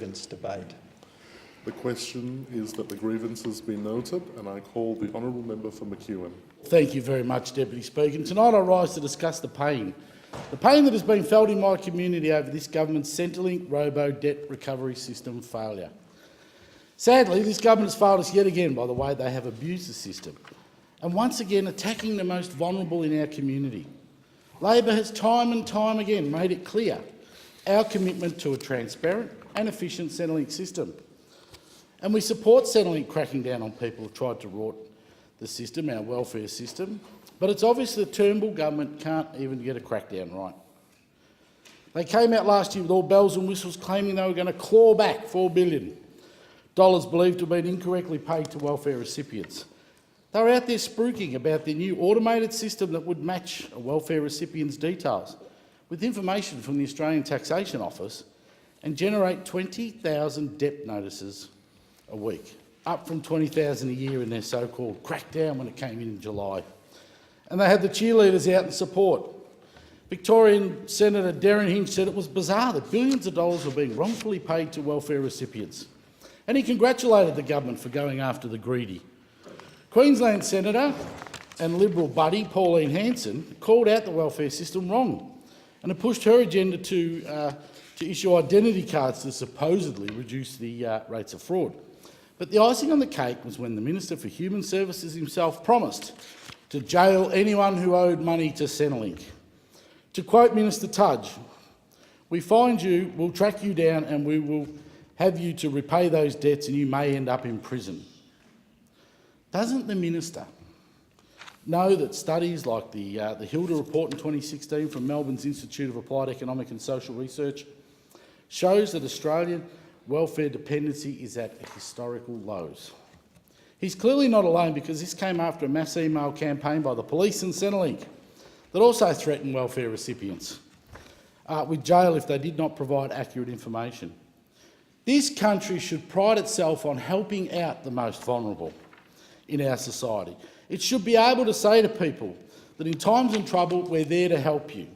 grievance debate. The question is that the grievance has been noted, and I call the honourable member for McEwen. Thank you very much, Deputy Speaker. And tonight I rise to discuss the pain that has been felt in my community over this government's Centrelink robo-debt recovery system failure. Sadly, this government has failed us yet again by the way they have abused the system, and once again attacking the most vulnerable in our community. Labor has time and time again made it clear our commitment to a transparent and efficient Centrelink system. And we support Centrelink cracking down on people who tried to rot the system, our welfare system, but it's obvious the Turnbull government can't even get a crackdown right. They came out last year with all bells and whistles claiming they were going to claw back $4 billion believed to have been incorrectly paid to welfare recipients. They were out there spruiking about their new automated system that would match a welfare recipient's details with information from the Australian Taxation Office and generate 20,000 debt notices a week, up from 20,000 a year in their so-called crackdown when it came in July. And they had the cheerleaders out in support. Victorian Senator Darren Hinch said it was bizarre that billions of dollars were being wrongfully paid to welfare recipients, and he congratulated the government for going after the greedy. Queensland Senator and Liberal buddy Pauline Hanson called out the welfare system wrong and had pushed her agenda to issue identity cards to supposedly reduce the rates of fraud. But the icing on the cake was when the Minister for Human Services himself promised to jail anyone who owed money to Centrelink. To quote Minister Tudge, "We find you, we'll track you down and we will have you to repay those debts and you may end up in prison." Doesn't the Minister know that studies like the Hilda report in 2016 from Melbourne's Institute of Applied Economic and Social Research shows that Australian welfare dependency is at historical lows? He's clearly not alone, because this came after a mass email campaign by the police and Centrelink that also threatened welfare recipients with jail if they did not provide accurate information. This country should pride itself on helping out the most vulnerable in our society. It should be able to say to people that in times of trouble, we're there to help you.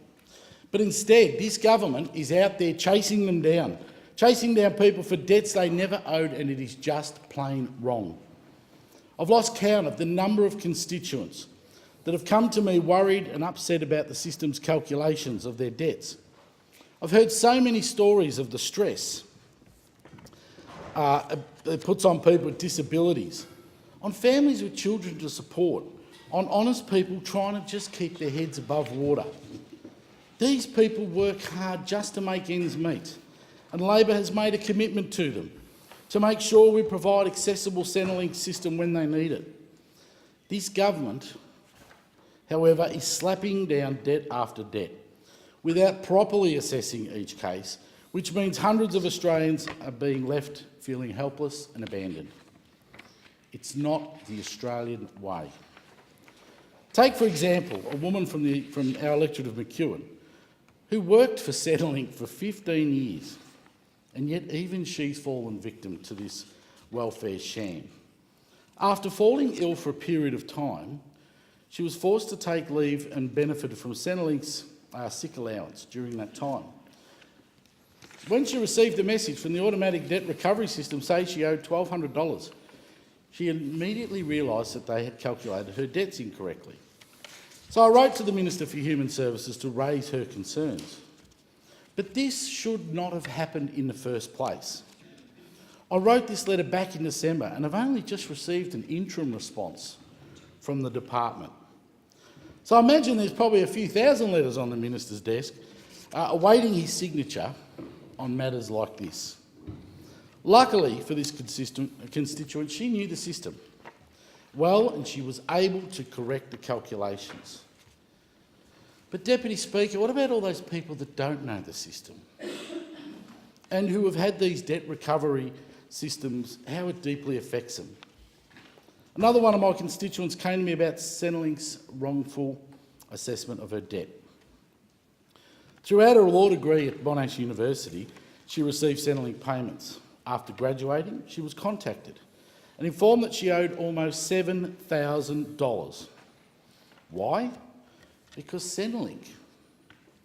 But instead, this government is out there chasing down people for debts they never owed, and it is just plain wrong. I've lost count of the number of constituents that have come to me worried and upset about the system's calculations of their debts. I've heard so many stories of the stress it puts on people with disabilities, on families with children to support, on honest people trying to just keep their heads above water. These people work hard just to make ends meet, and Labor has made a commitment to them to make sure we provide accessible Centrelink system when they need it. This government, however, is slapping down debt after debt without properly assessing each case, which means hundreds of Australians are being left feeling helpless and abandoned. It's not the Australian way. Take, for example, a woman from our electorate of McEwen who worked for Centrelink for 15 years, and yet even she's fallen victim to this welfare sham. After falling ill for a period of time, she was forced to take leave and benefited from Centrelink's sick allowance during that time. When she received a message from the automatic debt recovery system saying she owed $1,200, she immediately realised that they had calculated her debts incorrectly. So I wrote to the Minister for Human Services to raise her concerns. But this should not have happened in the first place. I wrote this letter back in December and I've only just received an interim response from the department. So I imagine there's probably a few thousand letters on the Minister's desk awaiting his signature on matters like this. Luckily for this constituent, she knew the system well and she was able to correct the calculations. But, Deputy Speaker, what about all those people that don't know the system and who have had these debt recovery systems, how it deeply affects them? Another one of my constituents came to me about Centrelink's wrongful assessment of her debt. Throughout her law degree at Monash University, she received Centrelink payments. After graduating, she was contacted and informed that she owed almost $7,000. Why? Because Centrelink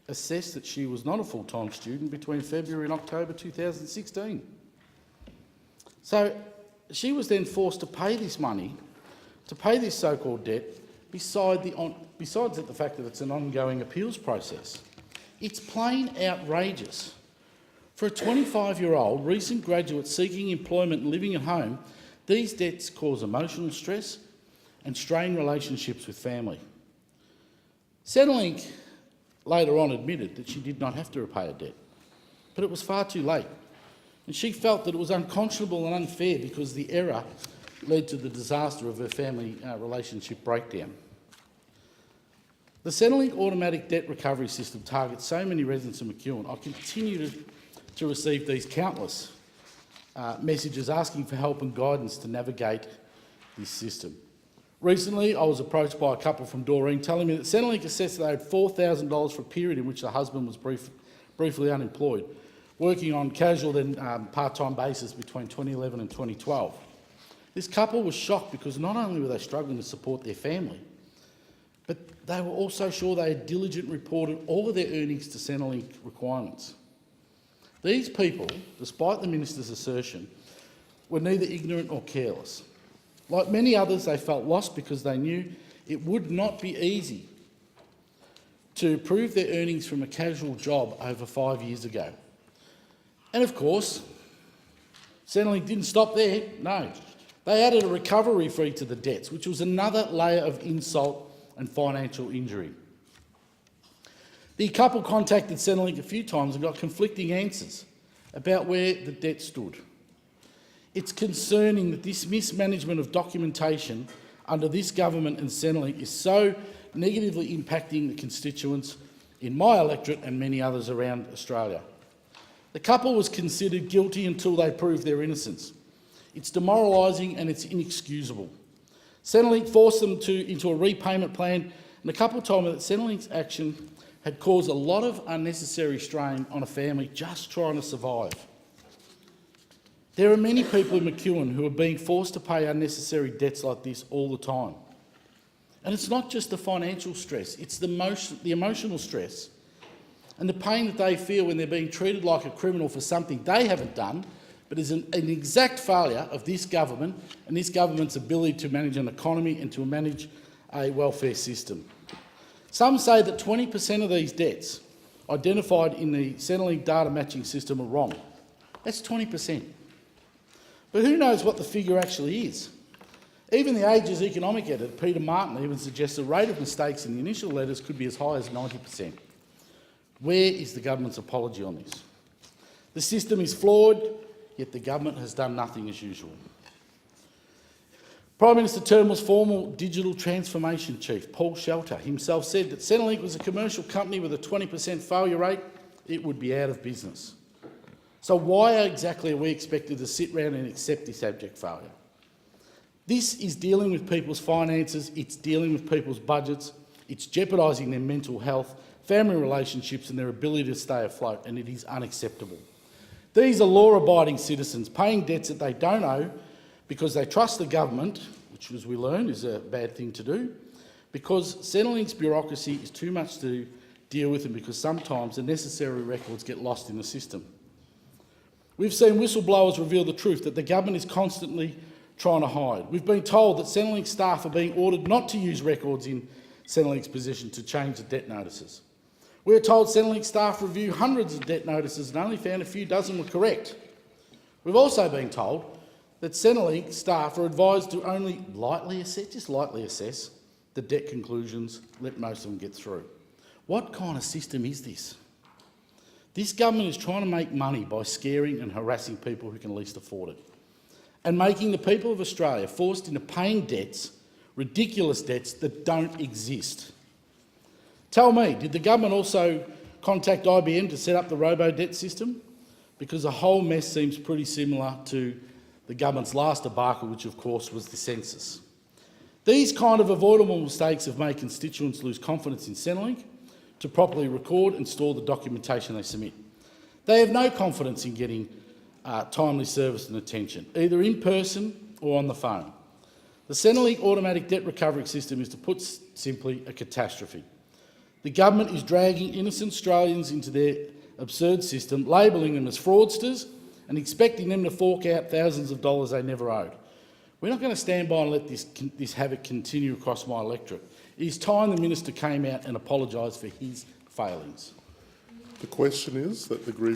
assessed that she was not a full-time student between February and October 2016. So she was then forced to pay this money, to pay this so-called debt, besides the fact that it's an ongoing appeals process. It's plain outrageous. For a 25-year-old recent graduate seeking employment and living at home, these debts cause emotional stress and strain relationships with family. Centrelink later on admitted that she did not have to repay a debt, but it was far too late, and she felt that it was unconscionable and unfair because the error led to the disaster of her family relationship breakdown. The Centrelink automatic debt recovery system targets so many residents of McEwen. I continue to receive these countless messages asking for help and guidance to navigate this system. Recently, I was approached by a couple from Doreen telling me that Centrelink assessed they owed $4,000 for a period in which the husband was briefly unemployed, working on casual then part-time basis between 2011 and 2012. This couple was shocked because not only were they struggling to support their family, but they were also sure they had diligently reported all of their earnings to Centrelink requirements. These people, despite the minister's assertion, were neither ignorant nor careless. Like many others, they felt lost because they knew it would not be easy to prove their earnings from a casual job over 5 years ago. And of course, Centrelink didn't stop there, no. They added a recovery fee to the debts, which was another layer of insult and financial injury. The couple contacted Centrelink a few times and got conflicting answers about where the debt stood. It's concerning that this mismanagement of documentation under this government and Centrelink is so negatively impacting the constituents in my electorate and many others around Australia. The couple was considered guilty until they proved their innocence. It's demoralising and it's inexcusable. Centrelink forced them into a repayment plan, and the couple told me that Centrelink's action had caused a lot of unnecessary strain on a family just trying to survive. There are many people in McEwen who are being forced to pay unnecessary debts like this all the time. And it's not just the financial stress, it's the emotional stress and the pain that they feel when they're being treated like a criminal for something they haven't done, but is an exact failure of this government and this government's ability to manage an economy and to manage a welfare system. Some say that 20% of these debts identified in the Centrelink data matching system are wrong. That's 20%. But who knows what the figure actually is? Even the Age's economic editor, Peter Martin, even suggests the rate of mistakes in the initial letters could be as high as 90%. Where is the government's apology on this? The system is flawed, yet the government has done nothing as usual. Prime Minister Turnbull's former digital transformation chief, Paul Shelter, himself said that Centrelink was a commercial company with a 20% failure rate, it would be out of business. So why exactly are we expected to sit around and accept this abject failure? This is dealing with people's finances, it's dealing with people's budgets, it's jeopardising their mental health, family relationships and their ability to stay afloat, and it is unacceptable. These are law-abiding citizens paying debts that they don't owe because they trust the government, which, as we learn, is a bad thing to do, because Centrelink's bureaucracy is too much to deal with and because sometimes the necessary records get lost in the system. We've seen whistleblowers reveal the truth that the government is constantly trying to hide. We've been told that Centrelink staff are being ordered not to use records in Centrelink's possession to change the debt notices. We're told Centrelink staff review hundreds of debt notices and only found a few dozen were correct. We've also been told that Centrelink staff are advised to only lightly assess the debt conclusions, let most of them get through. What kind of system is this? This government is trying to make money by scaring and harassing people who can least afford it, and making the people of Australia forced into paying debts, ridiculous debts that don't exist. Tell me, did the government also contact IBM to set up the robo-debt system? Because the whole mess seems pretty similar to the government's last debacle, which of course was the census. These kind of avoidable mistakes have made constituents lose confidence in Centrelink to properly record and store the documentation they submit. They have no confidence in getting timely service and attention, either in person or on the phone. The Centrelink automatic debt recovery system is, to put simply, a catastrophe. The government is dragging innocent Australians into their absurd system, labelling them as fraudsters and expecting them to fork out thousands of dollars they never owed. We're not going to stand by and let this havoc continue across my electorate. It is time the minister came out and apologised for his failings. The question is that the grievance